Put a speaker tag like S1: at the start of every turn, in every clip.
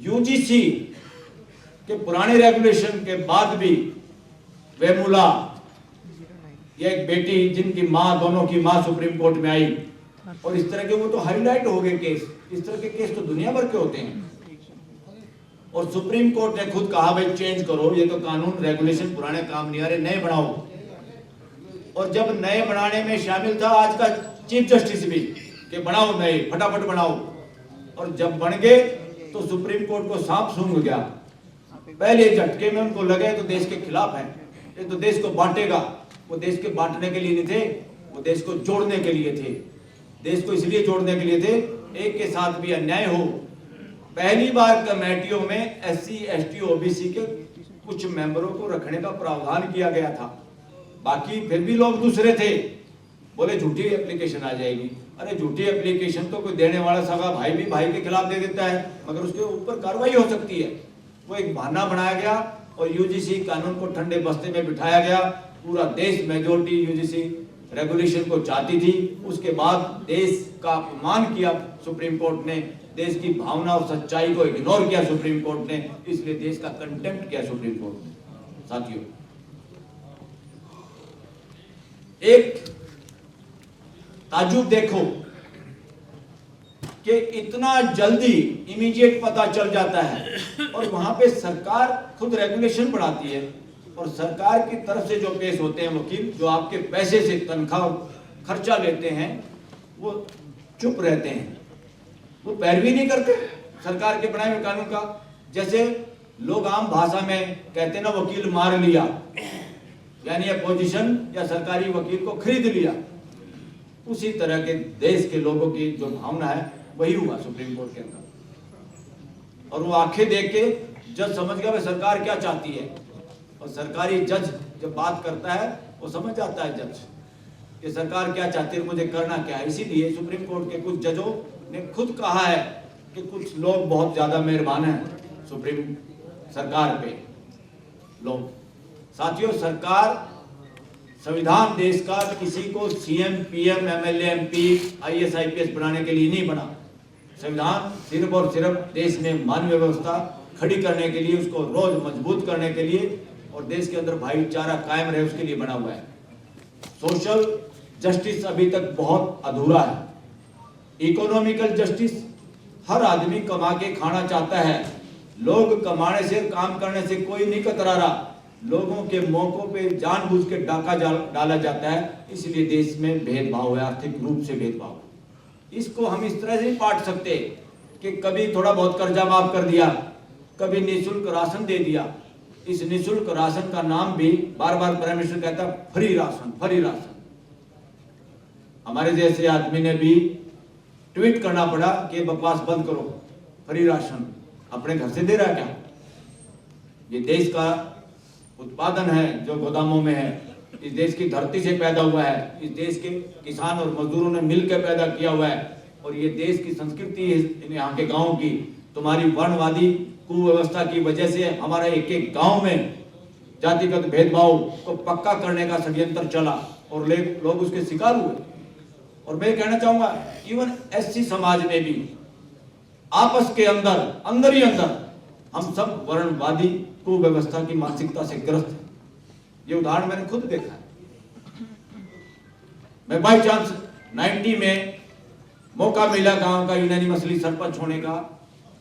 S1: UGC के पुराने regulation के बाद भी वेमुला, ये एक बेटी जिनकी माँ, दोनों की माँ सुप्रीम कोर्ट में आई, और इस तरह के वो तो हाईलाइट हो गए केस। इस तरह के केस तो दुनिया भर के होते हैं। और सुप्रीम कोर्ट ने खुद कहा भाई चेंज करो, ये तो कानून रेगुलेशन पुराने काम नहीं आ रहे, नए बनाओ। और जब नए बनाने में शामिल था आज का चीफ जस्टिस भी कि बनाओ नए, फटाफट बनाओ। और जब बन गए तो सुप्रीम कोर्ट को सांप सूंघ गया। पहले झटके में उनको लगे तो देश के खिलाफ है, ये तो देश को बांटेगा। वो देश के बांटने के लिए नहीं थे, वो देश को जोड़ने के लिए थे। देश को इसलिए जोड़ने के लिए थे एक के साथ भी अन्याय हो। पहली बार कमेटियों में SC ST OBC के कुछ मेंबरों को रखने का प्रावधान किया गया था। बाकी फिर भी लोग दूसरे थे, बोले झूठी एप्लीकेशन आ जाएगी। अरे झूठी एप्लीकेशन तो कोई देने वाला सगा भाई भी भाई के खिलाफ दे देता है, मगर उसके ऊपर कार्रवाई हो सकती है। वो एक बहाना बनाया गया और यूजीसी कानून को ठंडे बस्ते में बिठाया गया। पूरा देश मेजोरिटी यूजीसी रेगुलेशन को चाहती थी। उसके बाद देश का अपमान किया सुप्रीम कोर्ट ने, देश की भावना और सच्चाई को इग्नोर किया सुप्रीम कोर्ट ने, इसलिए देश का कंटेम्प्ट किया सुप्रीम कोर्ट ने। साथियों, एक ताजुब देखो कि इतना जल्दी इमीडिएट पता चल जाता है और वहां पे सरकार खुद रेगुलेशन बढ़ाती है और सरकार की तरफ से जो पेश होते हैं वकील, जो आपके पैसे से तनख्वाह खर्चा लेते हैं, वो चुप रहते हैं, वो पैरवी नहीं करते सरकार के बनाए हुए कानून का। जैसे लोग आम भाषा में कहते हैं ना, वकील मार लिया, यानी अपोजिशन या सरकारी वकील को खरीद लिया। उसी तरह के देश के लोगों की जो भावना है वही हुआ सुप्रीम कोर्ट के अंदर। और वो आंखें देख के जज समझ गया भाई सरकार क्या चाहती है, और सरकारी जज जब बात करता है वो समझ जाता है जज कि सरकार क्या चाहती है, मुझे करना क्या है। इसीलिए सुप्रीम कोर्ट के कुछ जजों ने खुद कहा है कि कुछ लोग बहुत ज्यादा मेहरबान हैं सुप्रीम सरकार पे लोग। साथियों, सरकार, संविधान देश का किसी को CM PM MLA MP IAS IPS बनाने के लिए नहीं बना। संविधान सिर्फ और सिर्फ देश में मानवीय व्यवस्था खड़ी करने के लिए, उसको रोज मजबूत करने के लिए और देश के अंदर भाईचारा कायम रहे उसके लिए बना हुआ है। सोशल जस्टिस अभी तक बहुत अधूरा है। इकोनॉमिकल जस्टिस, हर आदमी कमा के खाना चाहता है, लोग कमाने से, काम करने से कोई नहीं कतरा रहा। लोगों के मौकों पे जानबूझ के डाका डाला जाता है, इसलिए देश में भेदभाव है, आर्थिक रूप से भेदभाव। इसको हम इस तरह से नहीं बांट सकते कि कभी थोड़ा बहुत कर्जा माफ कर दिया, कभी निःशुल्क राशन दे दिया। इस निःशुल्क राशन का नाम भी बार बार प्राइम मिनिस्टर कहता है फ्री राशन, फ्री राशन। हमारे जैसे आदमी ने भी ट्वीट करना पड़ा कि बकवास बंद करो, फ्री राशन अपने घर से दे रहा है क्या? ये देश का उत्पादन है जो गोदामों में है, इस देश की धरती से पैदा हुआ है, इस देश के किसान और मजदूरों ने मिलकर पैदा किया हुआ है, और ये देश की संस्कृति है यहाँ के गाँव की। तुम्हारी वर्णवादी कुव्यवस्था की वजह से हमारा एक एक गांव में जातिगत भेदभाव को पक्का करने का षड्यंत्र चला और लोग उसके शिकार हुए। और मैं कहना चाहूंगा इवन SC समाज में भी आपस के अंदर ही अंदर हम सब वर्णवादी कुव्यवस्था की मानसिकता से ग्रस्त हैं। ये उदाहरण मैंने खुद देखा है। मैं बाई चांस 90 में मौका मिला गांव का यूनानिमसली सरपंच होने का,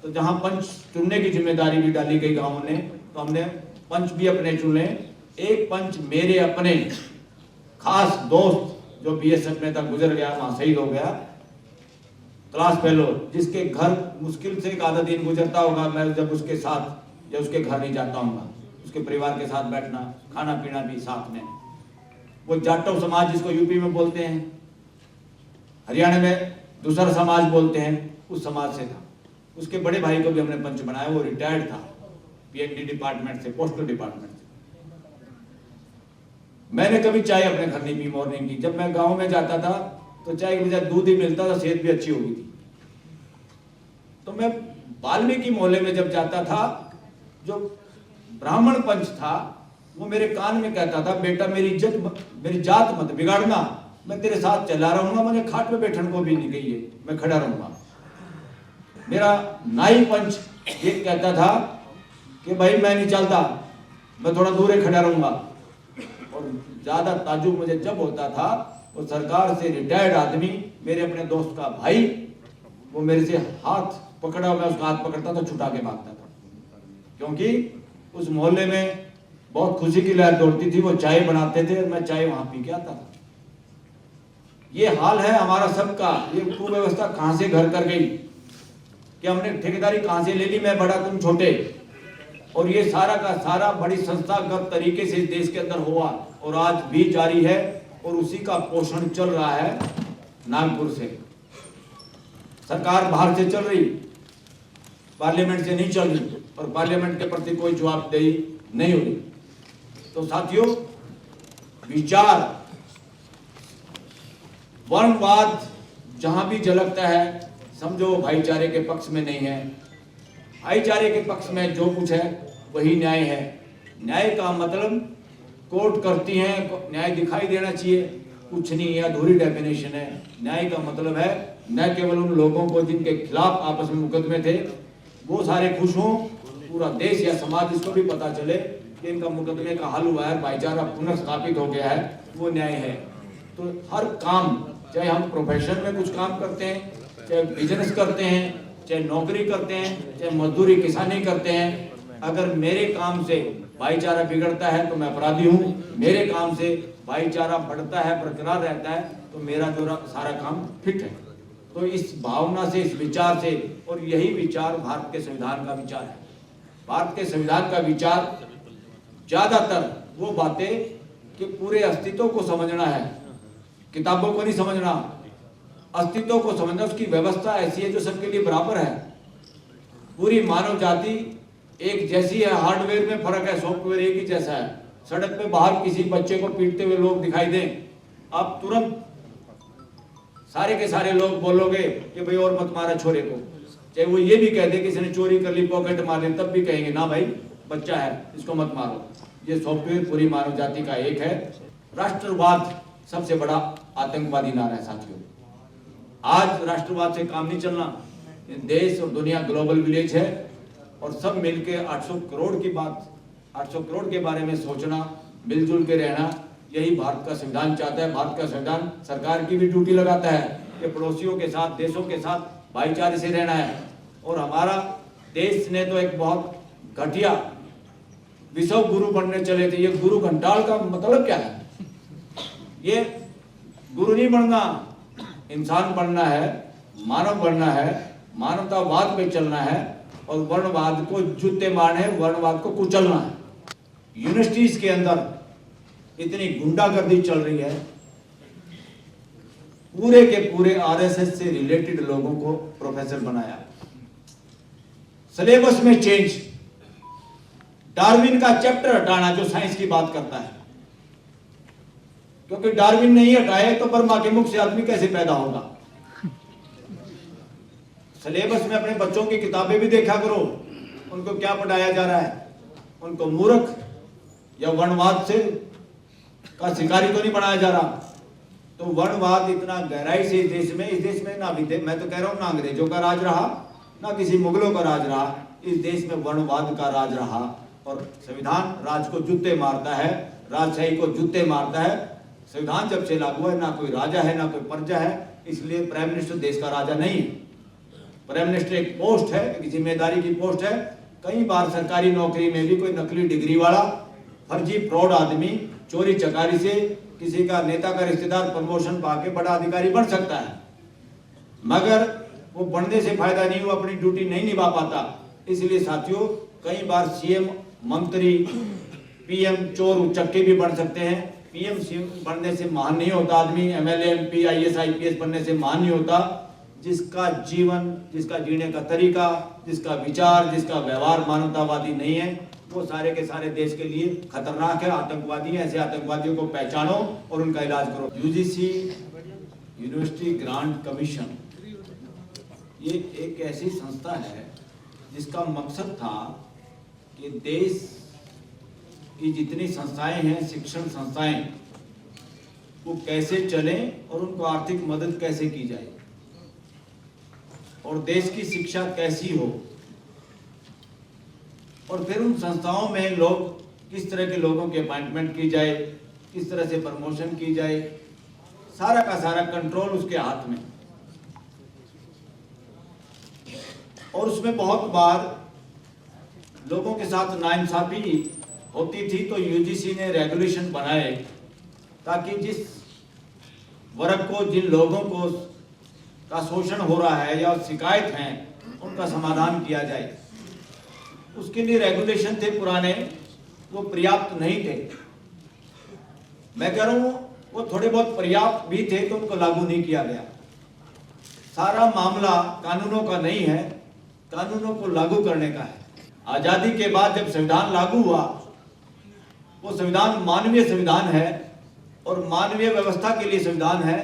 S1: तो जहां पंच चुनने की जिम्मेदारी भी डाली गई गांव ने, तो हमने पंच भी अपने चुने। एक पंच मेरे अपने खास दोस्त जो BSF में था, गुजर गया, वहां शहीद हो गया, क्लास फेलो, जिसके घर मुश्किल से एक आधा दिन गुजरता होगा मैं जब उसके साथ या उसके घर नहीं जाता हूँ, उसके परिवार के साथ बैठना, खाना पीना भी साथ में। वो जाटो समाज जिसको यूपी में बोलते हैं, हरियाणा में दूसरा समाज बोलते हैं, उस समाज से था। उसके बड़े भाई को भी हमने पंच बनाया, वो रिटायर्ड था PND डिपार्टमेंट से, पोस्टल डिपार्टमेंट से। मैंने कभी चाय अपने घर नहीं पी मॉर्निंग की। जब मैं गांव में जाता था तो चाय के बजाय दूध ही मिलता था, सेहत भी अच्छी हो गई थी। तो मैं वाल्मीकि मोहल्ले में जब जाता था, जो ब्राह्मण पंच था वो मेरे कान में कहता था, बेटा मेरी जात मत बिगाड़ना, मैं तेरे साथ चला रहूंगा, मुझे खाट पे बैठने को भी नहीं गई है, मैं खड़ा रहूंगा। मेरा नाई पंच ये कहता था कि भाई मैं नहीं चलता, मैं थोड़ा दूर ही खड़ा रहूंगा। और ज्यादा ताजुब मुझे जब होता था, वो सरकार से रिटायर्ड आदमी, मेरे अपने दोस्त का भाई, वो मेरे से हाथ पकड़ा, मैं उसका हाथ पकड़ता था, छुटा के भागता था, क्योंकि उस मोहल्ले में बहुत खुशी की लहर दौड़ती थी। वो चाय बनाते थे और मैं चाय वहां पी के आता था। ये हाल है हमारा सबका। ये कुव्यवस्था कहां से घर कर गई कि हमने ठेकेदारी कहां से ले ली, मैं बड़ा तुम छोटे। और ये सारा का सारा बड़ी संस्थागत तरीके से इस देश के अंदर हुआ और आज भी जारी है, और उसी का पोषण चल रहा है नागपुर से। सरकार बाहर से चल रही, पार्लियामेंट से नहीं चल रही, और पार्लियामेंट के प्रति कोई जवाबदेही नहीं हो रही। तो साथियों, विचार वर्णवाद जहां भी झलकता है, समझो भाईचारे के पक्ष में नहीं है। भाईचारे के पक्ष में जो कुछ है वही न्याय है। न्याय का मतलब कोर्ट करती है, न्याय दिखाई देना चाहिए, कुछ नहीं है, अधूरी डेफिनेशन है। न्याय का मतलब है न केवल उन लोगों को जिनके खिलाफ आपस में मुकदमे थे वो सारे खुश हों, पूरा देश या समाज इसको भी पता चले कि इनका मुकदमे का हल हुआ है, भाईचारा पुनर्स्थापित हो गया है, वो न्याय है। तो हर काम, चाहे हम प्रोफेशन में कुछ काम करते हैं, चाहे बिजनेस करते हैं, चाहे नौकरी करते हैं, चाहे मजदूरी किसानी करते हैं, अगर मेरे काम से भाईचारा बिगड़ता है तो मैं अपराधी हूँ, मेरे काम से भाईचारा बढ़ता है, बरकरार रहता है, तो मेरा जो सारा काम फिट है। तो इस भावना से, इस विचार से, और यही विचार भारत के संविधान का विचार है। भारत के संविधान का विचार ज्यादातर वो बातें कि पूरे अस्तित्व को समझना है, किताबों को नहीं समझना, अस्तित्व को समझना। उसकी व्यवस्था ऐसी है जो सबके लिए बराबर है। पूरी मानव जाति एक जैसी है, हार्डवेयर में फर्क है, सॉफ्टवेयर एक ही जैसा है। सड़क पे बाहर किसी बच्चे को पीटते हुए लोग दिखाई दें, आप तुरंत सारे के सारे लोग बोलोगे कि भाई और मत मारा छोरे को। चाहे वो ये भी कह दे कि इसने चोरी कर ली, पॉकेट मार ली, तब भी कहेंगे ना भाई बच्चा है, इसको मत मारो। ये सॉफ्टवेयर पूरी मानव जाति का एक है। राष्ट्रवाद सबसे बड़ा आतंकवादी नारा है साथियों। आज राष्ट्रवाद से काम नहीं चलना। देश और दुनिया ग्लोबल विलेज है, और सब मिलके 800 करोड़ की बात, 800 करोड़ के बारे में सोचना, मिलजुल के रहना, यही भारत का संविधान चाहता है। भारत का संविधान सरकार की भी ड्यूटी लगाता है कि पड़ोसियों के साथ, देशों के साथ भाईचारे से रहना है। और हमारा देश ने तो एक बहुत घटिया विश्व गुरु बनने चले थे। ये गुरु घंटाल का मतलब क्या है? ये गुरु नहीं बनना, इंसान बनना है, मानव बनना है, मानवतावाद पे चलना है, और वर्णवाद को जूते मारने, वर्णवाद को कुचलना है। यूनिवर्सिटीज के अंदर इतनी गुंडागर्दी चल रही है, पूरे के पूरे आरएसएस से रिलेटेड लोगों को प्रोफेसर बनाया, सिलेबस में चेंज, डार्विन का चैप्टर हटाना जो साइंस की बात करता है, क्योंकि डार्विन नहीं हटाए तो ब्रह्मा के मुख से आदमी कैसे पैदा होगा। सिलेबस में अपने बच्चों की किताबें भी देखा करो, उनको क्या पढ़ाया जा रहा है। उनको मूर्ख या वर्णवाद से का शिकारी तो नहीं बनाया जा रहा। तो वर्णवाद इतना गहराई से इस देश में ना भी, मैं तो कह रहा हूं, ना अंग्रेजों का राज रहा, ना किसी मुगलों का राज रहा, इस देश में वर्णवाद का राज रहा। और संविधान राज को जूते मारता है, राजशाही को जूते मारता है। संविधान जब से लागू है, ना कोई राजा है ना कोई प्रजा है, इसलिए प्राइम मिनिस्टर देश का राजा नहीं है। प्राइम मिनिस्टर एक पोस्ट है, एक जिम्मेदारी की पोस्ट है। कई बार सरकारी नौकरी में भी कोई नकली डिग्री वाला, फर्जी फ्रॉड आदमी, चोरी चकारी से किसी का नेता का रिश्तेदार प्रमोशन पाके बड़ा अधिकारी बन सकता है, मगर वो बनने से फायदा नहीं, वो अपनी ड्यूटी नहीं निभा पाता। इसलिए साथियों, कई बार सीएम, मंत्री, पीएम चोर उचक्के भी बन सकते हैं। पीएम बनने से महान नहीं होता आदमी, एमएलए, एमपी, आईएएस, आईपीएस बनने से महान नहीं होता। जिसका जीवन, जिसका जीने का तरीका, जिसका विचार, जिसका व्यवहार मानवतावादी नहीं है, वो सारे के सारे देश के लिए खतरनाक है, आतंकवादी है। ऐसे आतंकवादियों को पहचानो और उनका इलाज करो। यूजीसी, यूनिवर्सिटी ग्रांट कमीशन, ये एक ऐसी संस्था है जिसका मकसद था कि देश की जितनी संस्थाएं हैं, शिक्षण संस्थाएं, वो कैसे चलें और उनको आर्थिक मदद कैसे की जाए और देश की शिक्षा कैसी हो। और फिर उन संस्थाओं में लोग किस तरह के लोगों की अपॉइंटमेंट की जाए, किस तरह से प्रमोशन की जाए, सारा का सारा कंट्रोल उसके हाथ में। और उसमें बहुत बार लोगों के साथ नाइंसाफी होती थी, तो यूजीसी ने रेगुलेशन बनाए ताकि जिस वर्ग को, जिन लोगों को का शोषण हो रहा है या शिकायत है, उनका समाधान किया जाए। उसके लिए रेगुलेशन थे पुराने, वो पर्याप्त नहीं थे। मैं कह रहा हूं वो थोड़े बहुत पर्याप्त भी थे तो उनको लागू नहीं किया गया। सारा मामला कानूनों का नहीं है, कानूनों को लागू करने का है। आजादी के बाद जब संविधान लागू हुआ, वो संविधान मानवीय संविधान है और मानवीय व्यवस्था के लिए संविधान है।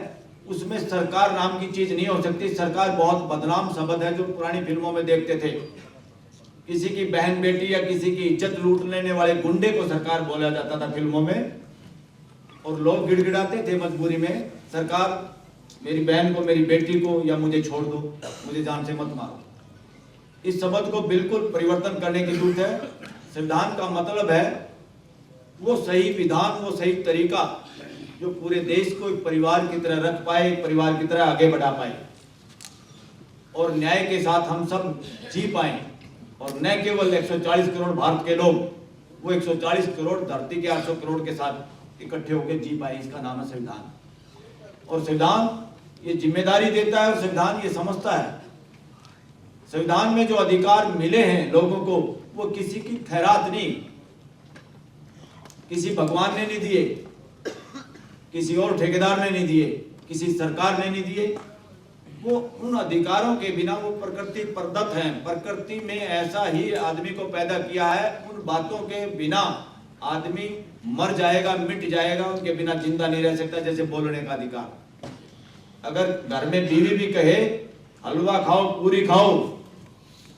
S1: उसमें सरकार नाम की चीज नहीं हो सकती। सरकार बहुत बदनाम शब्द है जो पुरानी फिल्मों में देखते थे। किसी की बहन बेटी या किसी की इज्जत लूट लेने वाले गुंडे को सरकार बोला जाता था फिल्मों में, और लोग गिड़गिड़ाते थे मजबूरी में, सरकार मेरी बहन को, मेरी बेटी को या मुझे छोड़ दो, मुझे जान से मत मारो। इस शब्द को बिल्कुल परिवर्तन करने की जरूरत है। संविधान का मतलब है वो सही विधान, वो सही तरीका जो पूरे देश को एक परिवार की तरह रख पाए, एक परिवार की तरह आगे बढ़ा पाए और न्याय के साथ हम सब जी पाए। और न केवल 140 करोड़ भारत के लोग, वो 140 करोड़ धरती के 800 करोड़ के साथ इकट्ठे होकर जी पाए। इसका नाम है संविधान। और संविधान ये जिम्मेदारी देता है और संविधान ये समझता है। संविधान में जो अधिकार मिले हैं लोगों को, वो किसी की खैरात नहीं, किसी भगवान ने नहीं दिए, किसी और ठेकेदार ने नहीं दिए, किसी सरकार ने नहीं दिए। वो उन अधिकारों के बिना वो प्रकृति प्रदत्त हैं। प्रकृति में ऐसा ही आदमी को पैदा किया है, उन बातों के बिना आदमी मर जाएगा, मिट जाएगा, उनके बिना जिंदा नहीं रह सकता। जैसे बोलने का अधिकार, अगर घर में बीवी भी कहे हलवा खाओ, पूरी खाओ,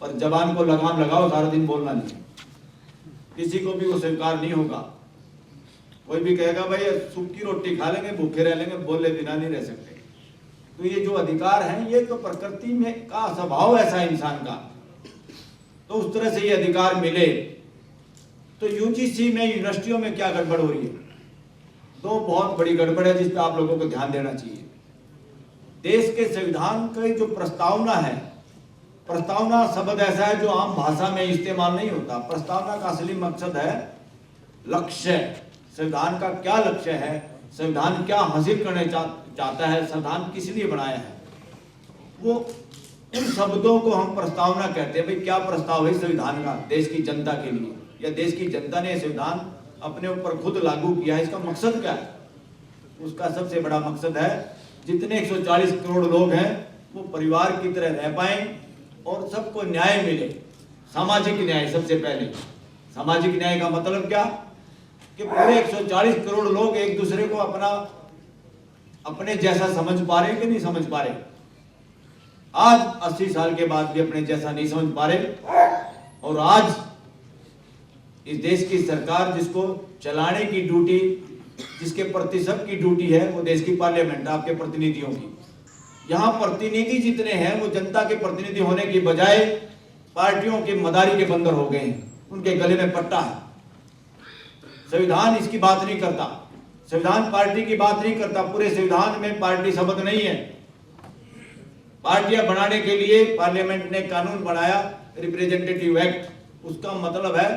S1: और जबान को लगाम लगाओ, सारा दिन बोलना नहीं, किसी को भी वो स्वीकार नहीं होगा। कोई भी कहेगा भाई सूखी रोटी खा लेंगे, भूखे रह लेंगे, बोले बिना नहीं रह सकते। तो ये जो अधिकार हैं, ये तो प्रकृति में का स्वभाव ऐसा है इंसान का, तो उस तरह से ये अधिकार मिले। तो यूजीसी में, यूनिवर्सिटियों में क्या गड़बड़ हो रही है? दो बहुत बड़ी गड़बड़ है जिस पर आप लोगों को ध्यान देना चाहिए। देश के संविधान की जो प्रस्तावना है, प्रस्तावना शब्द ऐसा है जो आम भाषा में इस्तेमाल नहीं होता। प्रस्तावना का असली मकसद है लक्ष्य। संविधान का क्या लक्ष्य है, संविधान क्या हासिल करने चाहता है, संविधान किस लिए बनाया है, वो उन शब्दों को हम प्रस्तावना कहते हैं। भाई क्या प्रस्ताव है संविधान का देश की जनता के लिए, या देश की जनता ने संविधान अपने ऊपर खुद लागू किया है, इसका मकसद क्या है? उसका सबसे बड़ा मकसद है जितने 140 करोड़ लोग हैं वो परिवार की तरह रह पाए और सबको न्याय मिले। सामाजिक न्याय सबसे पहले। सामाजिक न्याय का मतलब क्या कि पूरे 140 करोड़ लोग एक दूसरे को अपने जैसा समझ पा रहे कि नहीं समझ पा रहे। आज 80 साल के बाद भी अपने जैसा नहीं समझ पा रहे। और आज इस देश की सरकार जिसको चलाने की ड्यूटी, जिसके प्रति सबकी ड्यूटी है, वो देश की पार्लियामेंट, आपके प्रतिनिधियों की। यहाँ प्रतिनिधि जितने हैं वो जनता के प्रतिनिधि होने की बजाय पार्टियों के मदारी के बंदर हो गए हैं, उनके गले में पट्टा है। संविधान इसकी बात नहीं करता, संविधान पार्टी की बात नहीं करता। पूरे संविधान में पार्टी शब्द नहीं है। पार्टियां बनाने के लिए पार्लियामेंट ने कानून बनाया, रिप्रेजेंटेटिव एक्ट। उसका मतलब है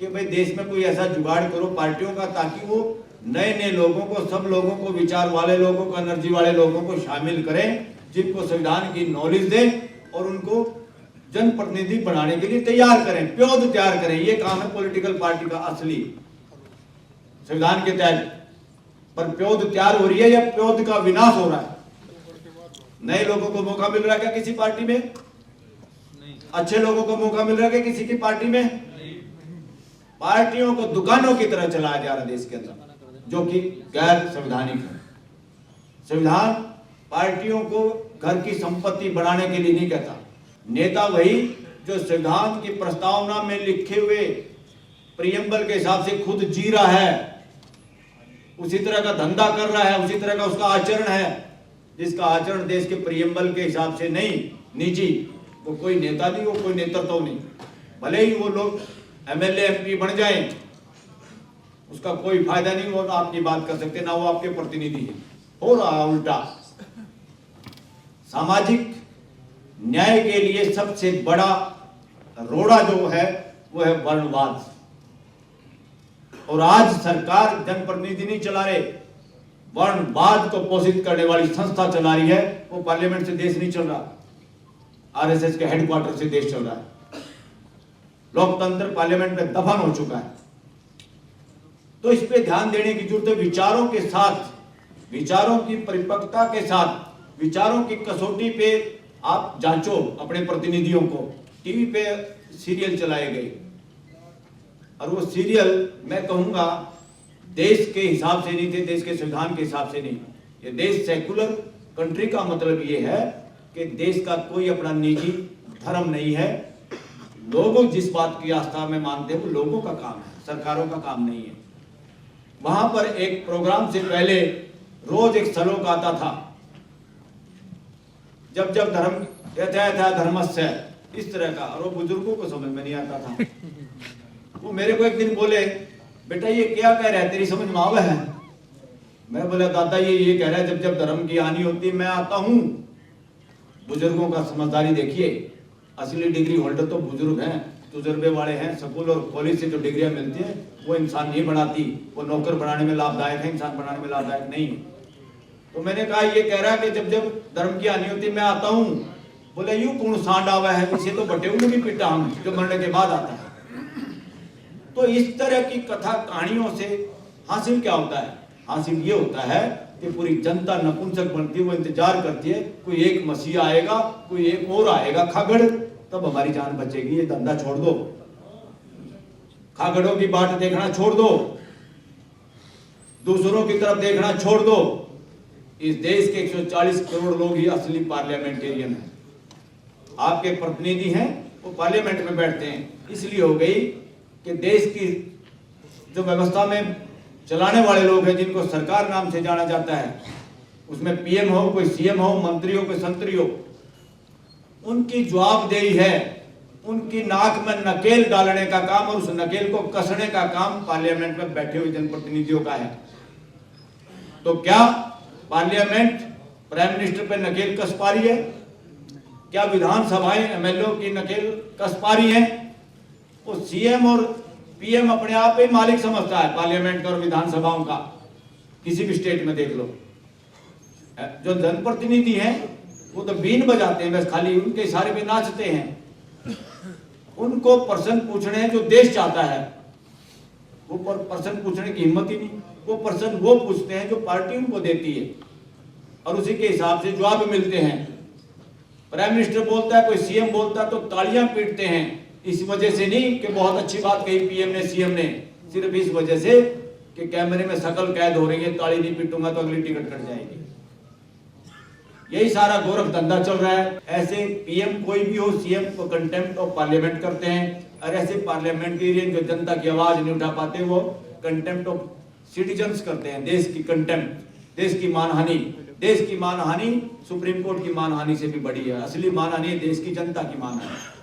S1: कि भाई देश में कोई ऐसा जुगाड़ करो पार्टियों का, ताकि वो नए नए लोगों को, सब लोगों को, विचार वाले लोगों को, एनर्जी वाले लोगों को शामिल करें, जिनको संविधान की नॉलेज दें और उनको जनप्रतिनिधि बनाने के लिए तैयार करें, प्योद तैयार करें। ये काम है पॉलिटिकल पार्टी का असली, संविधान के तहत। पर प्योद तैयार हो रही है या प्योद का विनाश हो रहा है? नए लोगों को मौका मिल रहा है क्या किसी पार्टी में? नहीं। अच्छे लोगों को मौका मिल रहा है क्या किसी की पार्टी में? नहीं। पार्टियों को दुकानों की तरह चलाया जा रहा है देश के अंदर, जो कि गैर संवैधानिक है। संविधान पार्टियों को घर की संपत्ति बढ़ाने के लिए नहीं कहता। नेता वही जो संविधान की प्रस्तावना में लिखे हुए प्रियम्बल के हिसाब से खुद जी रहा है, उसी तरह का धंधा कर रहा है, उसी तरह का उसका आचरण है, जिसका आचरण देश के प्रियम्बल के हिसाब से नहीं, निजी, वो कोई नेता नहीं, वो कोई नेतृत्व नहीं। भले ही वो लोग एमएलए एमपी बन जाएं, उसका कोई फायदा नहीं, वो ना आपकी बात कर सकते ना वो आपके प्रतिनिधि है। हो रहा उल्टा। सामाजिक न्याय के लिए सबसे बड़ा रोड़ा जो है वो है वर्णवाद। और आज सरकार जनप्रतिनिधि नहीं चला रहे, वर्णवाद को पोषित करने वाली संस्था चला रही है। वो पार्लियामेंट से देश नहीं चल रहा, आरएसएस के हेडक्वार्टर से देश चल रहा है। लोकतंत्र पार्लियामेंट में दफन हो चुका है। तो इस पे ध्यान देने की जरूरत है। विचारों के साथ, विचारों की परिपक्वता के साथ, विचारों की कसौटी पे आप जांचो अपने प्रतिनिधियों को। टीवी पे सीरियल चलाए गए और वो सीरियल मैं कहूंगा देश के हिसाब से नहीं थे, देश के संविधान के हिसाब से नहीं। ये देश सेकुलर कंट्री का मतलब ये है कि देश का कोई अपना निजी धर्म नहीं है। लोगों जिस बात की आस्था में मानते हैं वो लोगों का काम है, सरकारों का काम नहीं है। वहां पर एक प्रोग्राम से पहले रोज एक श्लोक आता था, जब जब धर्म यथा धर्मस्य, इस तरह का, और वो बुजुर्गों को समझ में नहीं आता था। वो मेरे को एक दिन बोले, बेटा ये क्या कह रहा है, तेरी समझ में आवे है? मैं बोला दादा ये कह रहा है जब जब धर्म की हानि होती है मैं आता हूं। बुजुर्गों का समझदारी देखिए, असली डिग्री होल्डर तो बुजुर्ग हैं, तजुर्बे वाले हैं। स्कूल और कॉलेज से जो डिग्रियां मिलती हैं वो इंसान नहीं बनाती, वो नौकर बनाने में लाभदायक है, इंसान बनाने में लाभदायक नहीं। तो मैंने कहा ये कह रहा है कि जब जब धर्म की हानि होती है मैं आता हूं। बोले यूं कौन सांड आवा है, इसे तो बटे हुए भी पिटा हम, जो मरने के बाद आता है। तो इस तरह की कथा कहानियों से हासिल क्या होता है? हासिल ये होता है कि पूरी जनता नपुंसक बनती है, वो इंतजार करती है कोई एक मसीहा आएगा, कोई एक और आएगा खागड़, तब हमारी जान बचेगी। ये धंधा छोड़ दो, खागड़ों की बाट देखना छोड़ दो, दूसरों की तरफ देखना छोड़ दो। इस देश के 140 करोड़ लोग ही असली पार्लियामेंटेरियन हैं। आपके प्रतिनिधि हैं वो पार्लियामेंट में बैठते हैं। इसलिए हो गई कि देश की जो व्यवस्था में चलाने वाले लोग हैं, जिनको सरकार नाम से जाना जाता है, उसमें पीएम हो, कोई सीएम हो, मंत्री हो, कोई संतरी हो, उनकी जवाबदेही है उनकी नाक में नकेल डालने का काम और उस नकेल को कसने का काम पार्लियामेंट में बैठे हुए जनप्रतिनिधियों का है। तो क्या पार्लियामेंट प्राइम मिनिस्टर पे नकेल कस पा रही है? क्या विधानसभाएं एमएलए की नकेल कस पा रही हैं? वो सीएम और पीएम अपने आप ही मालिक समझता है पार्लियामेंट का और विधानसभाओं का। किसी भी स्टेट में देख लो, जो जनप्रतिनिधि हैं वो तो बीन बजाते हैं, बस खाली उनके इशारे पे नाचते हैं। उनको प्रश्न पूछने हैं जो देश चाहता है, वो प्रश्न पूछने की हिम्मत ही नहीं। वो प्रश्न वो पूछते हैं जो पार्टी उनको देती है और उसी के हिसाब से जवाब मिलते हैं। प्राइम मिनिस्टर बोलता है, कोई सीएम बोलता है तो तालियां पीटते हैं। इस वजह से नहीं कि बहुत अच्छी बात कही पीएम ने, सीएम ने, सिर्फ इस वजह से कि कैमरे में शकल कैद हो रही है, ताली नहीं पीटूंगा तो अगली टिकट कट जाएगी। यही सारा गोरख धंधा चल रहा है। ऐसे पीएम कोई भी हो, सीएम को कंटेम्प्ट ऑफ पार्लियामेंट करते हैं, और ऐसे पार्लियामेंटेरियन जो जनता की आवाज नहीं उठा पाते वो कंटेम्प्ट ऑफ सिटीजन्स करते हैं। देश की कंटेम्प्ट, देश की मानहानि। देश की मानहानि सुप्रीम कोर्ट की मानहानि से भी बड़ी है। असली मानहानि देश की जनता की मानहानि।